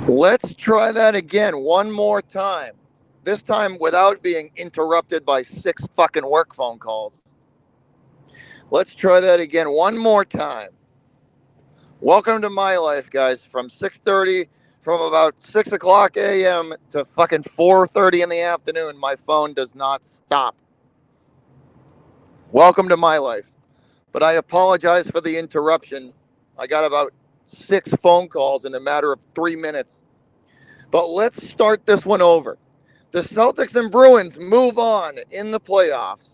Let's try that again one more time. This time without being interrupted by six fucking work phone calls. Let's try that again one more time. Welcome to my life, guys. From 6:30, from about 6 o'clock a.m. to fucking 4:30 in the afternoon, my phone does not stop. Welcome to my life. But I apologize for the interruption. I got about six phone calls in a matter of 3 minutes. But let's start this one over. The Celtics and Bruins move on in the playoffs.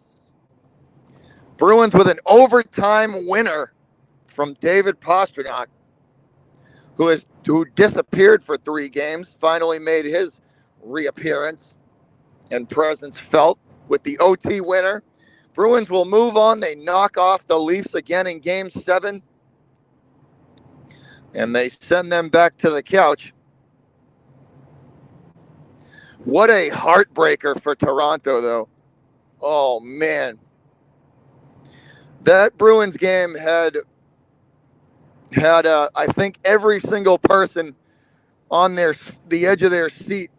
Bruins with an overtime winner from David Pastrnak, who disappeared for 3 games, finally made his reappearance and presence felt with the OT winner. Bruins will move on. They knock off the Leafs again in Game 7, and they send them back to the couch. What a heartbreaker for Toronto, though. Oh, man. That Bruins game had I think every single person on the edge of their seat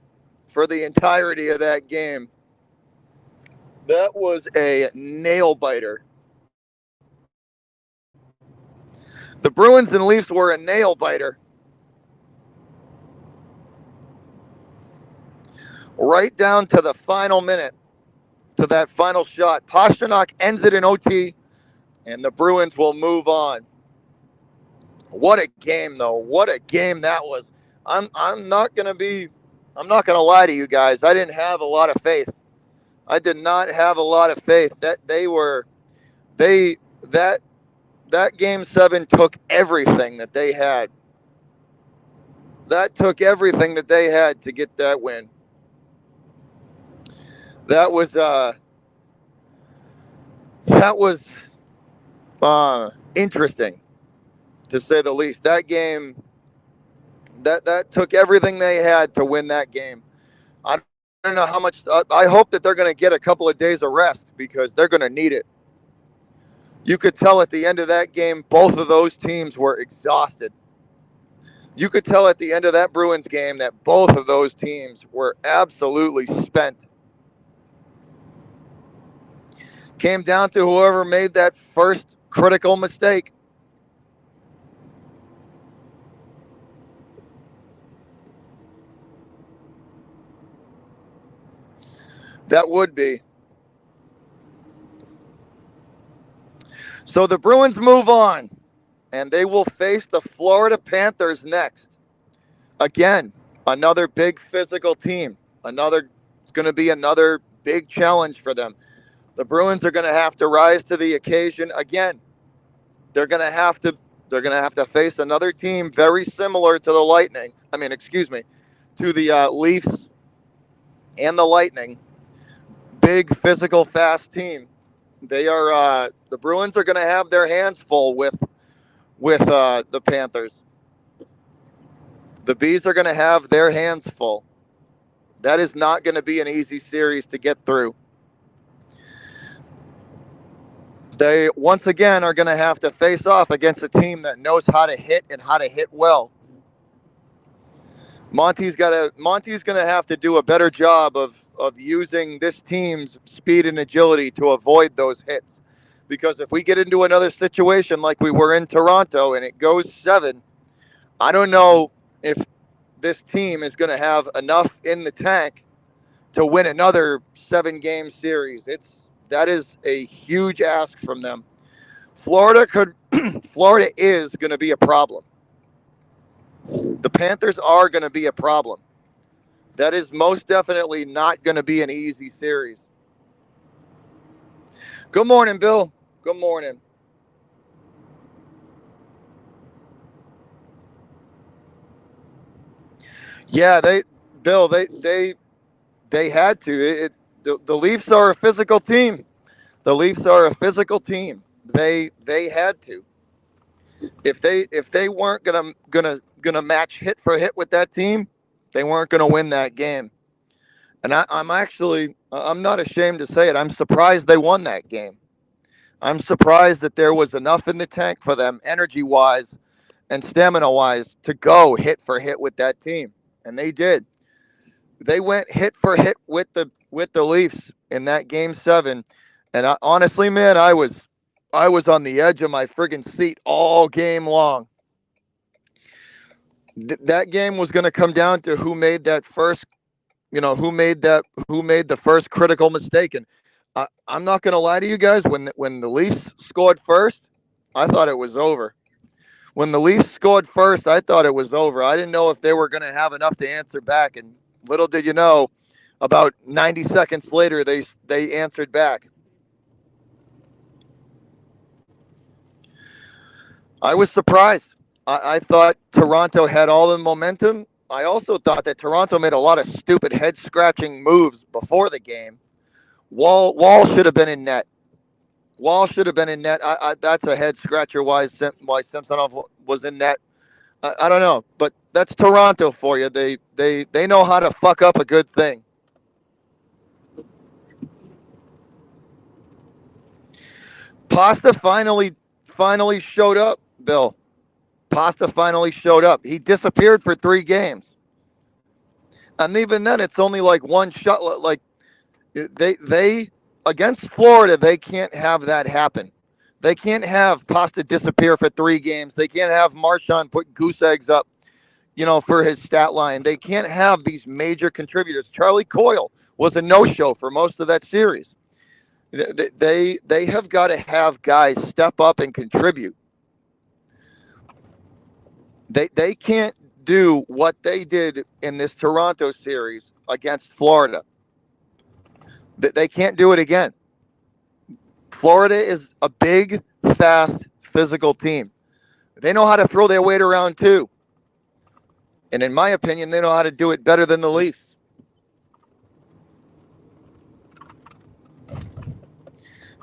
for the entirety of that game. That was a nail biter. The Bruins and Leafs were a nail biter. Right down to the final minute, to that final shot. Pastrnak ends it in OT, and the Bruins will move on. What a game, though. What a game that was. I'm not gonna lie to you guys. I didn't have a lot of faith. I did not have a lot of faith that they that Game 7 took everything that they had. That took everything that they had to get that win. That was interesting, to say the least. That game, that took everything they had to win that game. I don't know how much. I hope that they're going to get a couple of days of rest because they're going to need it. You could tell at the end of that game, both of those teams were exhausted. You could tell at the end of that Bruins game that both of those teams were absolutely spent. Came down to whoever made that first critical mistake. That would be. So the Bruins move on, and they will face the Florida Panthers next. Again, another big physical team. It's going to be another big challenge for them. The Bruins are going to have to rise to the occasion again. They're going to have to face another team very similar to the Lightning. Excuse me, to the Leafs and the Lightning. Big physical, fast team. The Bruins are going to have their hands full with the Panthers. The Bees are going to have their hands full. That is not going to be an easy series to get through. They once again are going to have to face off against a team that knows how to hit and how to hit well. Monty's going to have to do a better job of using this team's speed and agility to avoid those hits. Because if we get into another situation like we were in Toronto and it goes 7, I don't know if this team is going to have enough in the tank to win another 7-game series. That is a huge ask from them. Florida is going to be a problem. The Panthers are going to be a problem. That is most definitely not going to be an easy series. Good morning, Bill. Good morning. Yeah, they had to. The Leafs are a physical team. The Leafs are a physical team. They had to. If they weren't gonna match hit for hit with that team, they weren't gonna win that game. And I'm not ashamed to say it. I'm surprised they won that game. I'm surprised that there was enough in the tank for them, energy wise and stamina wise, to go hit for hit with that team. and they did. They went hit for hit with the Leafs in that game 7, and honestly, man, I was on the edge of my friggin' seat all game long. That game was going to come down to who made that first, who made the first critical mistake. And I'm not going to lie to you guys. When the Leafs scored first, I thought it was over. When the Leafs scored first, I thought it was over. I didn't know if they were going to have enough to answer back. And little did you know, about 90 seconds later, they answered back. I was surprised. I thought Toronto had all the momentum. I also thought that Toronto made a lot of stupid head-scratching moves before the game. Wall should have been in net. Wall should have been in net. That's a head-scratcher why Samsonov was in net. I don't know, but that's Toronto for you. They know how to fuck up a good thing. Pasta finally showed up, Bill. Pasta finally showed up. He disappeared for 3 games. And even then, it's only like one shot. Like they against Florida, they can't have that happen. They can't have Pasta disappear for 3 games. They can't have Marchand put goose eggs up, for his stat line. They can't have these major contributors. Charlie Coyle was a no-show for most of that series. They have got to have guys step up and contribute. They can't do what they did in this Toronto series against Florida. They can't do it again. Florida is a big, fast, physical team. They know how to throw their weight around too. And in my opinion, they know how to do it better than the Leafs.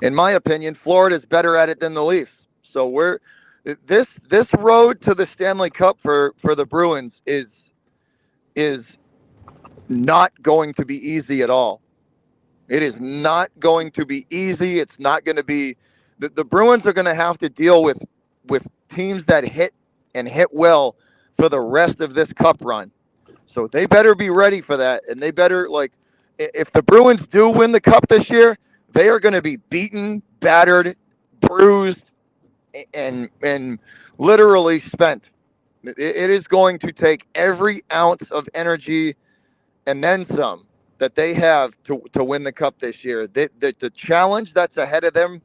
In my opinion, Florida's better at it than the Leafs. So this road to the Stanley Cup for the Bruins is not going to be easy at all. It is not going to be easy. It's not going to be the Bruins are going to have to deal with teams that hit and hit well for the rest of this cup run. So they better be ready for that, and they better, if the Bruins do win the cup this year, they are going to be beaten, battered, bruised, and literally spent. It is going to take every ounce of energy and then some that they have to win the cup this year. The challenge that's ahead of them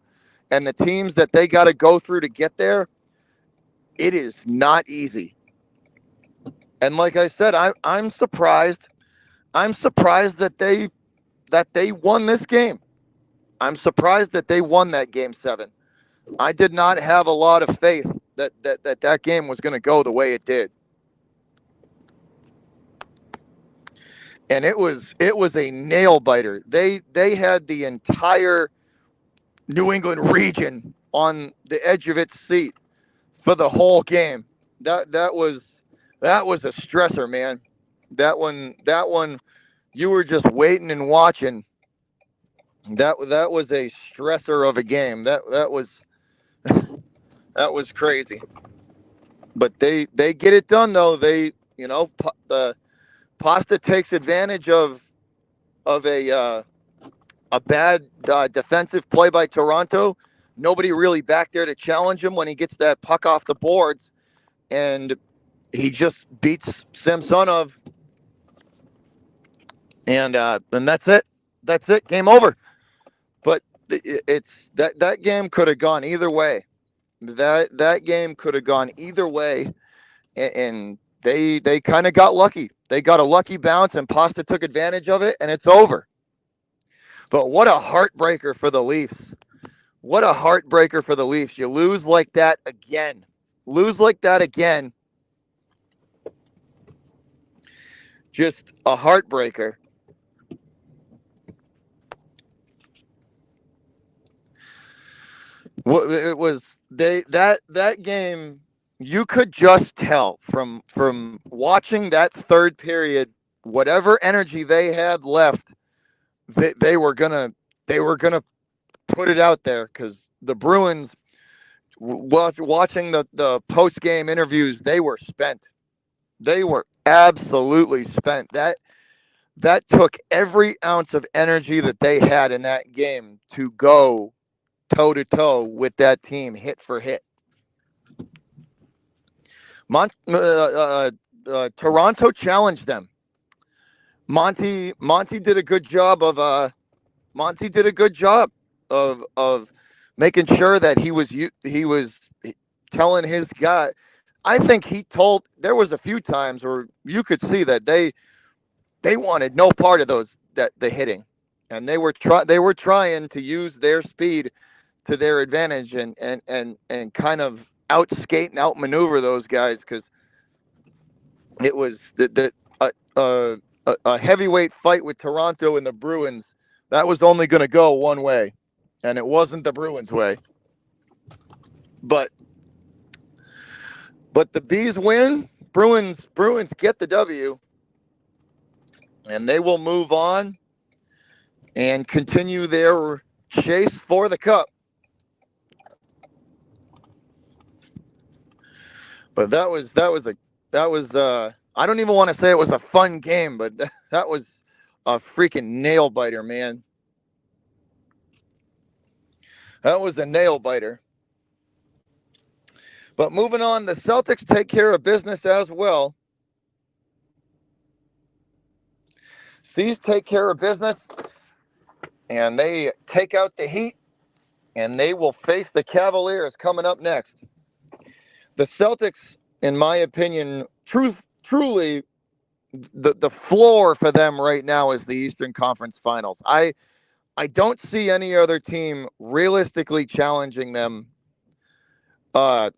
and the teams that they got to go through to get there, it is not easy. And like I said, I'm surprised. I'm surprised that they won this game. I'm surprised that they won that game 7. I did not have a lot of faith that game was going to go the way it did. And it was a nail biter. They had the entire New England region on the edge of its seat for the whole game. That was a stressor, man. That one you were just waiting and watching. That was a stressor of a game. That was that was crazy. But they get it done though. The Pasta takes advantage of a bad defensive play by Toronto. Nobody really back there to challenge him when he gets that puck off the boards, and he just beats Samsonov, and that's it. That's it. Game over. But it's that game could have gone either way. That game could have gone either way, and they kind of got lucky. They got a lucky bounce, and Pasta took advantage of it, and it's over. But what a heartbreaker for the Leafs. What a heartbreaker for the Leafs. You lose like that again. Lose like that again. Just a heartbreaker. It was that game. You could just tell from watching that third period, whatever energy they had left, they were gonna put it out there, because the Bruins, watching the post game interviews, they were spent. They were absolutely spent. That took every ounce of energy that they had in that game to go toe to toe with that team, hit for hit. Toronto challenged them. Monty did a good job of Monty did a good job of making sure that he was telling his guy. I think he told. There was a few times where you could see that they wanted no part of the hitting, and they were trying to use their speed to their advantage and kind of out skate and outmaneuver those guys because it was a heavyweight fight with Toronto and the Bruins. That was only going to go one way, and it wasn't the Bruins' way. But but the Bees win. Bruins get the W, and they will move on and continue their chase for the cup. But that was I don't even want to say it was a fun game, but that was a freaking nail biter, man. That was a nail biter. But moving on, the Celtics take care of business as well. Seas take care of business, and they take out the Heat, and they will face the Cavaliers coming up next. The Celtics, in my opinion, truly, the floor for them right now is the Eastern Conference Finals. I don't see any other team uh,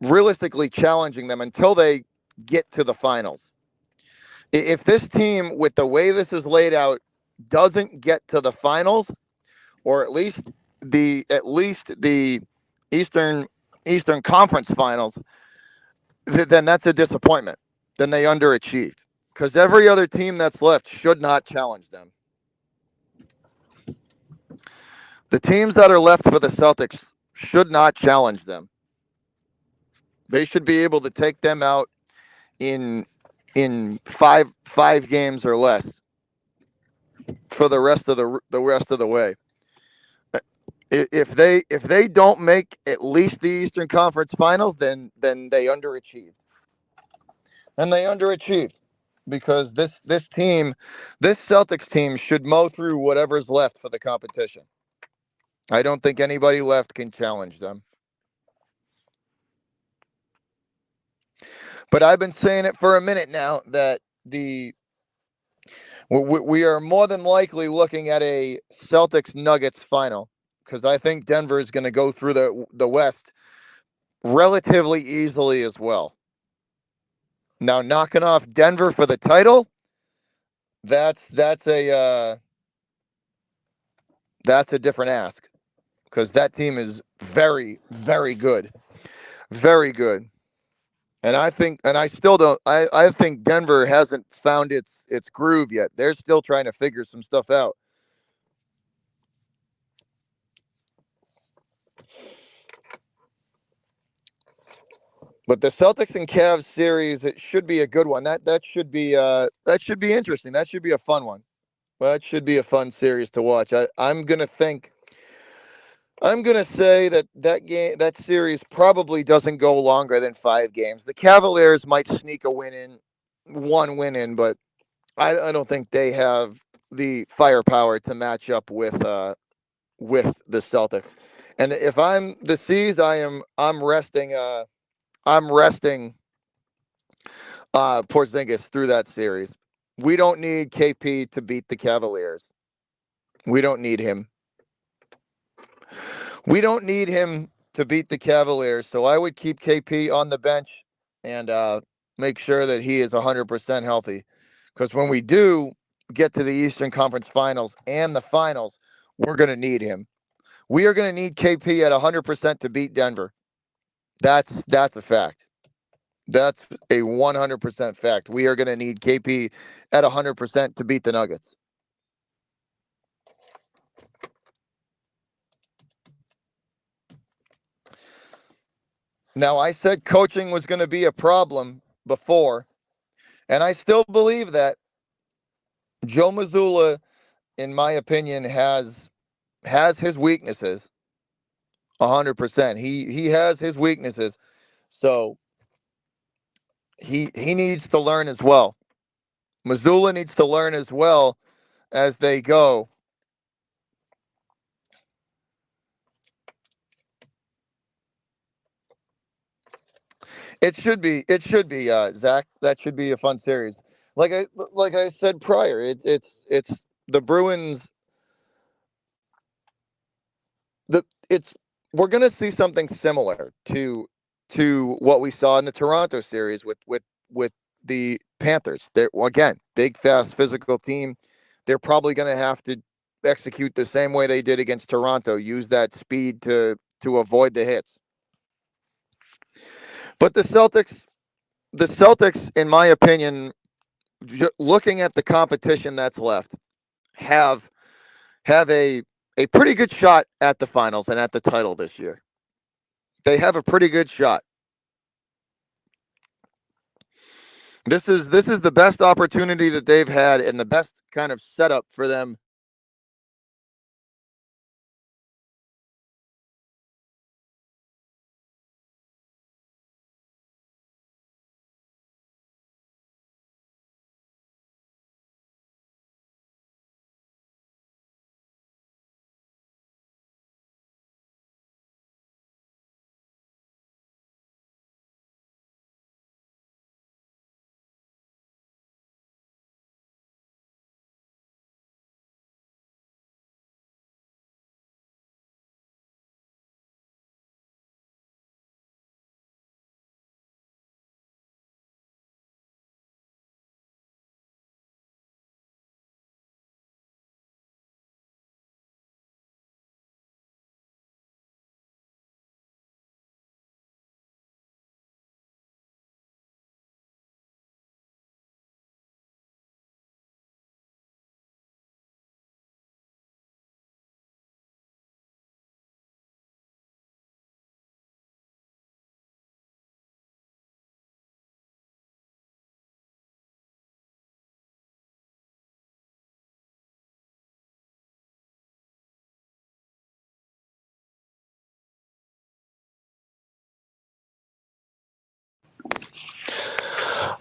realistically challenging them until they get to the finals. If this team, with the way this is laid out, doesn't get to the finals, or at least the Eastern Eastern Conference Finals, then that's a disappointment. Then they underachieved because every other team that's left should not challenge them. The teams that are left for the Celtics should not challenge them. They should be able to take them out in five games or less for the rest of the way. If they don't make at least the Eastern Conference Finals, then they underachieved. And they underachieved because this Celtics team should mow through whatever's left for the competition. I don't think anybody left can challenge them. But I've been saying it for a minute now that the we are more than likely looking at a Celtics Nuggets final because I think Denver is going to go through the West relatively easily as well. Now knocking off Denver for the title, that's that's a different ask because that team is very very good, very good. And I still don't. I think Denver hasn't found its groove yet. They're still trying to figure some stuff out. But the Celtics and Cavs series, it should be a good one. That should be interesting. That should be a fun one. That should be a fun series to watch. I'm gonna say that series probably doesn't go longer than 5 games. The Cavaliers might sneak one win in, but I don't think they have the firepower to match up with the Celtics. And if I'm the C's, I'm resting Porzingis through that series. We don't need KP to beat the Cavaliers. We don't need him. We don't need him to beat the Cavaliers. So I would keep KP on the bench and make sure that he is 100% healthy. Because when we do get to the Eastern Conference Finals and the finals, we're going to need him. We are going to need KP at 100% to beat Denver. That's a fact. That's a 100% fact. We are going to need KP at 100% to beat the Nuggets. Now, I said coaching was going to be a problem before, and I still believe that Joe Mazzulla, in my opinion, has his weaknesses. 100%. He has his weaknesses, so he needs to learn as well. Missoula needs to learn as well as they go. It should be Zach. That should be a fun series. Like I said prior, it's the Bruins. The it's We're gonna see something similar to what we saw in the Toronto series with the Panthers. They're, again, big, fast, physical team. They're probably gonna have to execute the same way they did against Toronto. Use that speed to avoid the hits. But the Celtics, in my opinion, looking at the competition that's left, have have a pretty good shot at the finals and at the title this year. They have a pretty good shot. This is the best opportunity that they've had and the best kind of setup for them.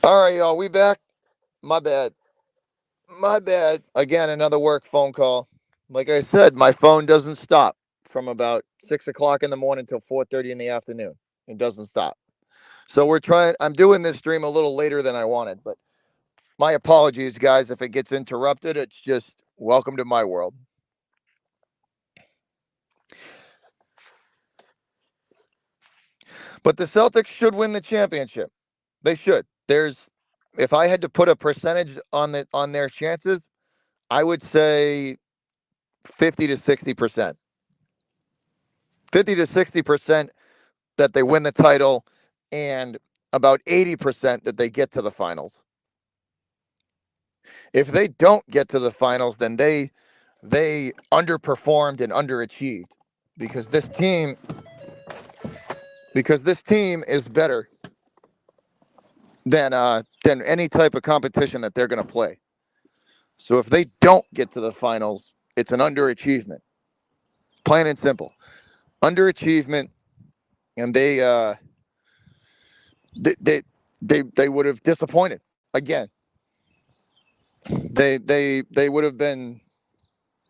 All right, y'all, we back. My bad. My bad. Again, another work phone call. Like I said, my phone doesn't stop from about 6 o'clock in the morning till 4:30 in the afternoon. It doesn't stop. So we're trying. I'm doing this stream a little later than I wanted, but my apologies, guys, if it gets interrupted. It's just welcome to my world. But the Celtics should win the championship. They should. If I had to put a percentage on their chances, I would say 50 to 60%. 50 to 60% that they win the title, and about 80% that they get to the finals. If they don't get to the finals, then they underperformed and underachieved because this team is better than any type of competition that they're going to play. So if they don't get to the finals, it's an underachievement, plain and simple. Underachievement, and they would have disappointed again. They would have been.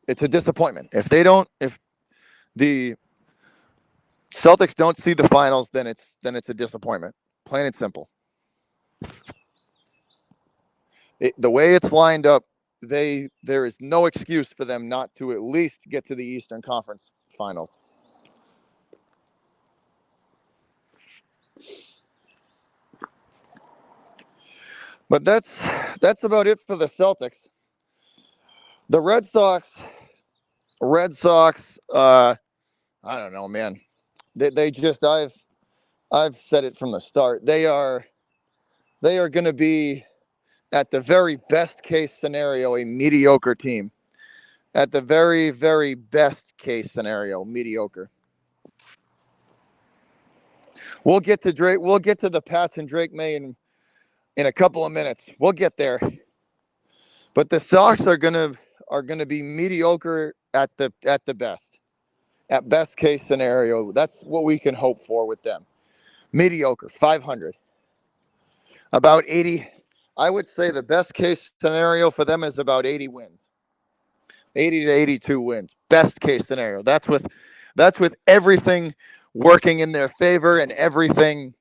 It's a disappointment if the Celtics don't see the finals, then it's a disappointment, plain and simple. The way it's lined up, there is no excuse for them not to at least get to the Eastern Conference Finals. But that's about it for the Celtics. The Red Sox. I don't know, man. They just I've said it from the start. They are going to be, at the very best case scenario, a mediocre team. At the very, very best case scenario, mediocre. We'll get to Drake. We'll get to the Pats and Drake May in a couple of minutes. We'll get there. But the Sox are gonna be mediocre at the best. At best case scenario, that's what we can hope for with them. Mediocre, 500. About 80. I would say the best case scenario for them is about 80 wins. 80 to 82 wins. Best case scenario. That's with everything working in their favor and everything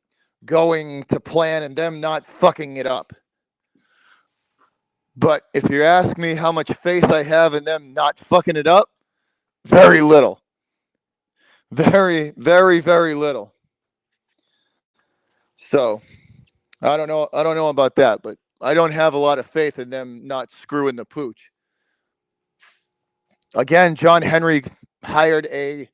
going to plan and them not fucking it up. But if you ask me how much faith I have in them not fucking it up, very little. Very, very, very little. So I don't know. I don't know about that, but I don't have a lot of faith in them not screwing the pooch. Again, John Henry hired a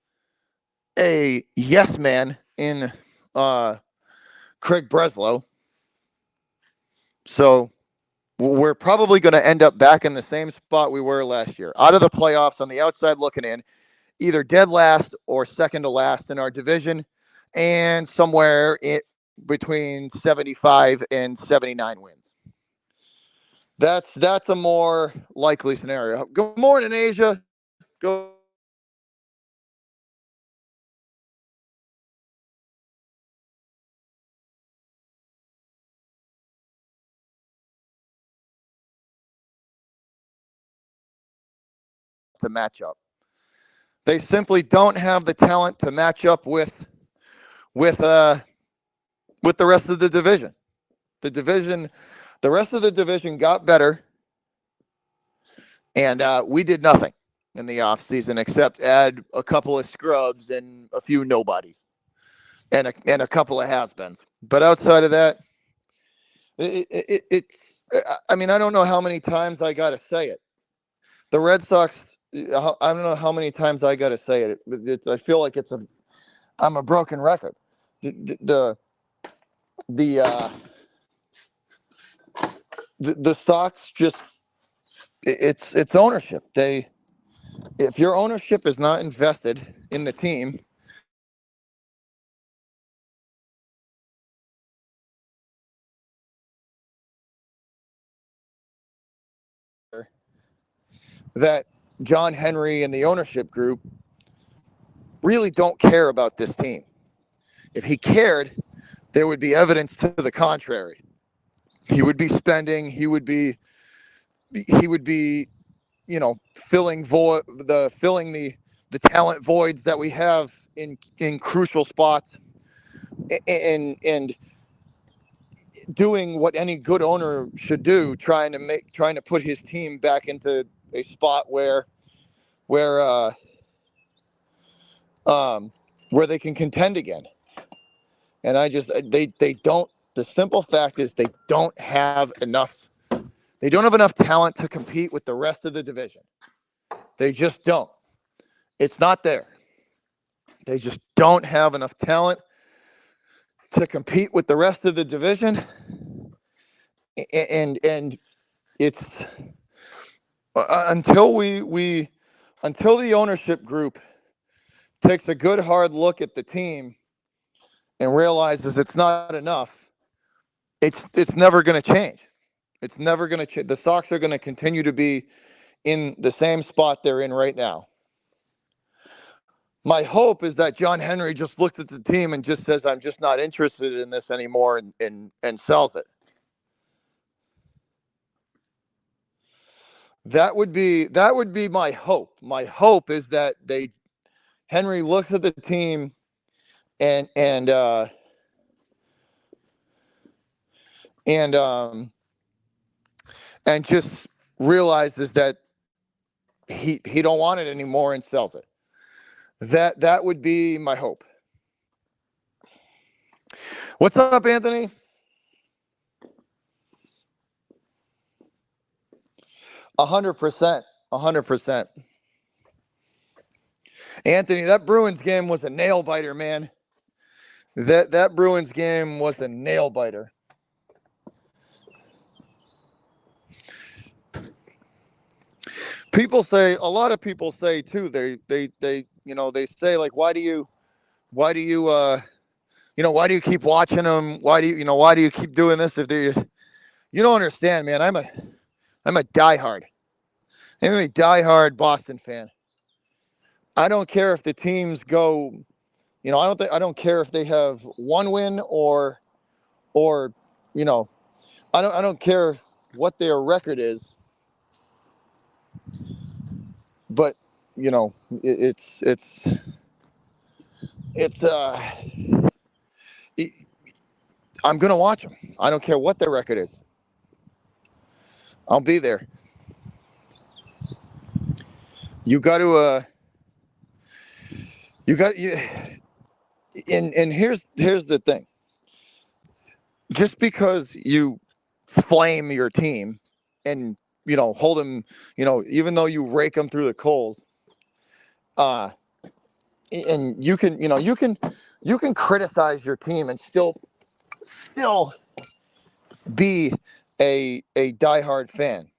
yes man in Craig Breslow. So we're probably going to end up back in the same spot we were last year, out of the playoffs on the outside looking in, either dead last or second to last in our division, and somewhere between 75 and 79 wins. That's a more likely scenario. Good morning, Asia. Go to match up. They simply don't have the talent to match up with uh with the rest of the division. The division, the rest of the division got better, and we did nothing in the offseason except add a couple of scrubs and a few nobodies and a couple of has-beens. But outside of that, it's. I mean, I don't know how many times I got to say it. The Red Sox. I don't know how many times I got to say it. I feel like I'm a broken record. The the uh, the Sox just it's ownership. If your ownership is not invested in the team, that John Henry and the ownership group really don't care about this team. If he cared, there would be evidence to the contrary. He would be spending. He would be, filling the talent voids that we have in crucial spots, and doing what any good owner should do, trying to put his team back into a spot where uh, um, where they can contend again. And they don't. The simple fact is they don't have enough. They don't have enough talent to compete with the rest of the division. They just don't. It's not there. They just don't have enough talent to compete with the rest of the division. And it's until until the ownership group takes a good hard look at the team and realizes it's not enough, it's never going to change. It's never going to change. The Sox are going to continue to be in the same spot they're in right now. My hope is that John Henry just looks at the team and just says, "I'm just not interested in this anymore," and sells it. That would be my hope. My hope is that Henry looks at the team and and um and just realizes that he don't want it anymore and sells it. That would be my hope. What's up, Anthony? 100%. 100%. Anthony, that Bruins game was a nail biter, man. That Bruins game was a nail biter. A lot of people say too, they say, like, why do you why do you keep watching them? Why do you keep doing this? You don't understand, man. I'm a diehard Boston fan. I don't care if the teams go. I don't care if they have one win or you know, I don't care what their record is, but it's it, I'm gonna watch them. I don't care what their record is. I'll be there. You got to you got you and here's the thing. Just because you flame your team and hold them, even though you rake them through the coals, uh and you can criticize your team and still be a diehard fan.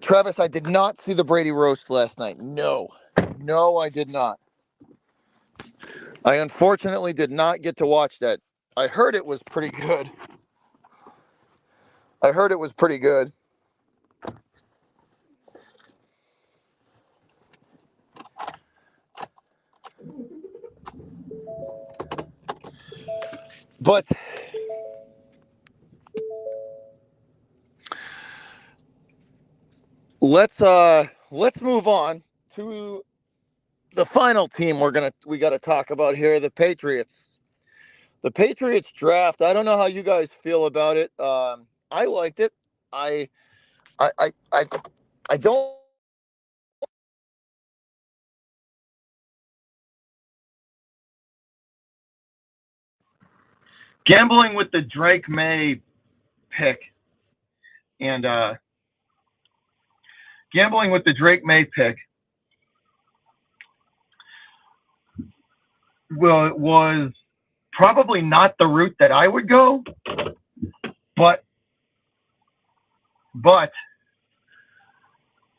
Travis, I did not see the Brady roast last night. No, I did not. I unfortunately did not get to watch that. I heard it was pretty good. But let's move on to the final team we got to talk about here, the Patriots. The Patriots draft. I don't know how you guys feel about it. I liked it. I I I I, I don't. Gambling with the Drake May pick and gambling with the Drake May pick was probably not the route that I would go, but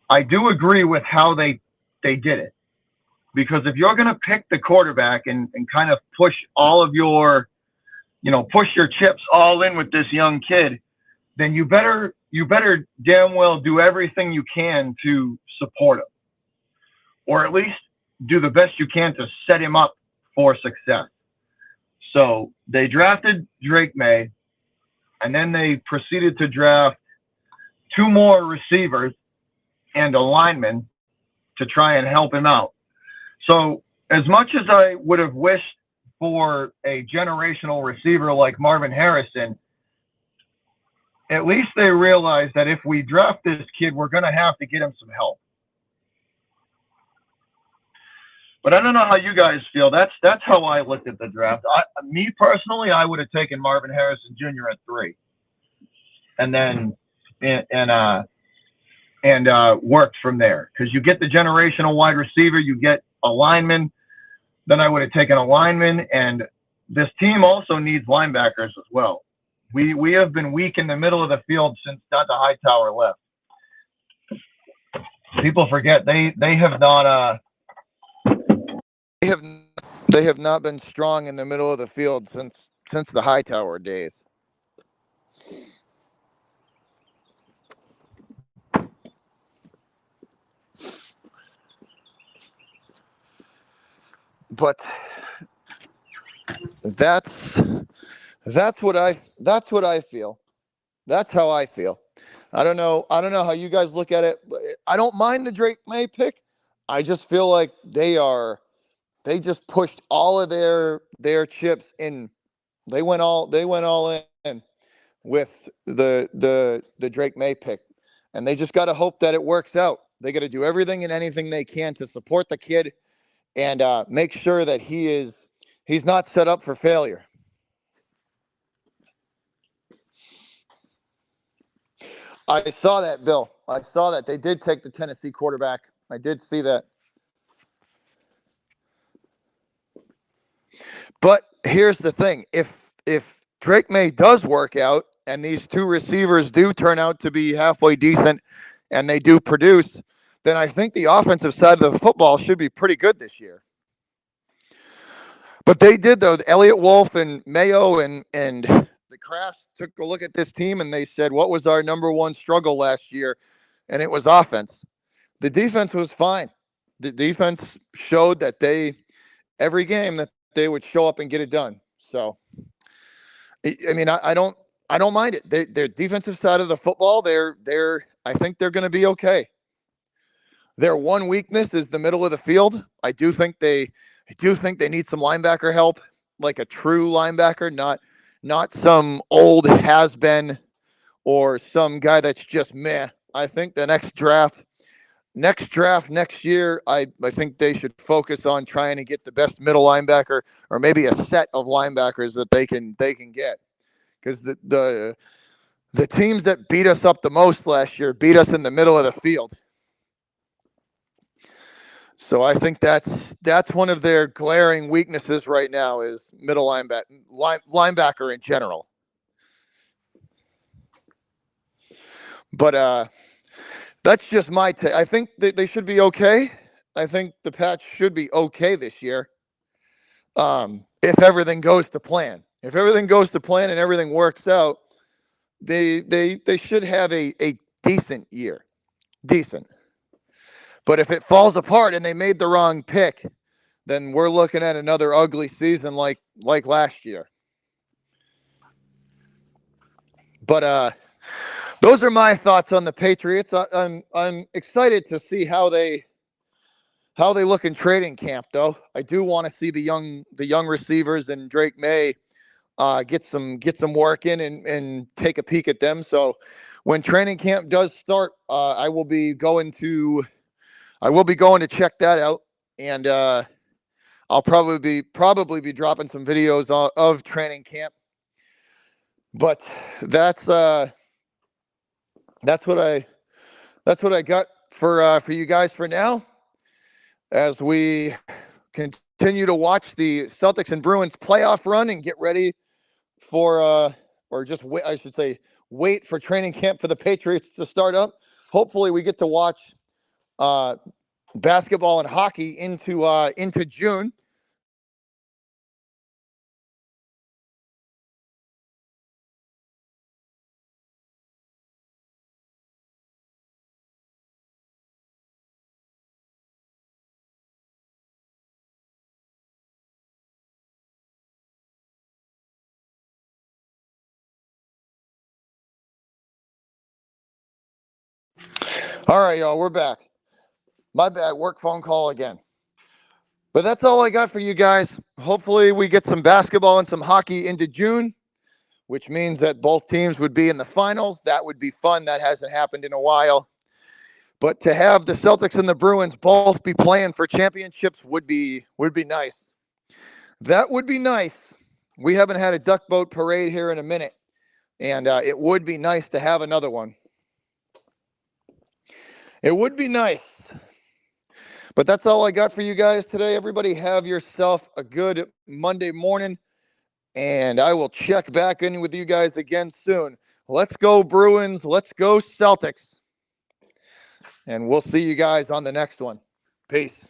I do agree with how they did it, because if you're going to pick the quarterback and kind of push all of your push your chips all in with this young kid, then you better damn well do everything you can to support him, or at least do the best you can to set him up for success. So they drafted Drake May, and then they proceeded to draft two more receivers and a lineman to try and help him out. So as much as I would have wished for a generational receiver like Marvin Harrison, at least they realized that if we draft this kid, we're going to have to get him some help. But I don't know how you guys feel. That's how I looked at the draft. Me personally, I would have taken Marvin Harrison Jr. at 3, and then worked from there, because you get the generational wide receiver, you get a lineman. Then I would have taken a lineman, and this team also needs linebackers as well. We have been weak in the middle of the field since Dante Hightower left. People forget they have not. They have not been strong in the middle of the field since the Hightower days. But that's what I feel. That's how I feel. I don't know how you guys look at it. I don't mind the Drake May pick. I just feel like they just pushed all of their chips in. They went all in with the Drake May pick, and they just got to hope that it works out. They got to do everything and anything they can to support the kid and make sure that he's not set up for failure. I saw that, Bill. I saw that they did take the Tennessee quarterback. I did see that. But here's the thing: if Drake May does work out, and these two receivers do turn out to be halfway decent, and they do produce, then I think the offensive side of the football should be pretty good this year. But they did, though. Elliott Wolf and Mayo and The Crafts took a look at this team and they said, what was our number one struggle last year? And it was offense. The defense was fine. The defense showed that every game that they would show up and get it done. So, I mean, I don't mind it. Their defensive side of the football, I think they're going to be okay. Their one weakness is the middle of the field. I do think they need some linebacker help, like a true linebacker, not some old has-been or some guy that's just meh. I think the next draft next year, I think they should focus on trying to get the best middle linebacker or maybe a set of linebackers that they can get. Because the teams that beat us up the most last year beat us in the middle of the field. So I think that's one of their glaring weaknesses right now is middle linebacker in general. But that's just my take. I think they should be okay. I think the Pats should be okay this year. If everything goes to plan. If everything goes to plan and everything works out, they should have a decent year. Decent. But if it falls apart and they made the wrong pick, then we're looking at another ugly season like last year. But those are my thoughts on the Patriots. I'm excited to see how they look in training camp, though. I do want to see the young receivers and Drake May get some work in and take a peek at them. So when training camp does start, I will be going to check that out, and I'll probably be dropping some videos of training camp. But that's what I got for you guys for now, as we continue to watch the Celtics and Bruins playoff run and get ready for or just wait, I should say, wait for training camp for the Patriots to start up. Hopefully, we get to watch basketball and hockey into June. All right, y'all, we're back. My bad, work phone call again. But that's all I got for you guys. Hopefully we get some basketball and some hockey into June, which means that both teams would be in the finals. That would be fun. That hasn't happened in a while. But to have the Celtics and the Bruins both be playing for championships would be nice. That would be nice. We haven't had a duck boat parade here in a minute, and it would be nice to have another one. It would be nice. But that's all I got for you guys today. Everybody have yourself a good Monday morning, and I will check back in with you guys again soon. Let's go Bruins. Let's go Celtics. And we'll see you guys on the next one. Peace.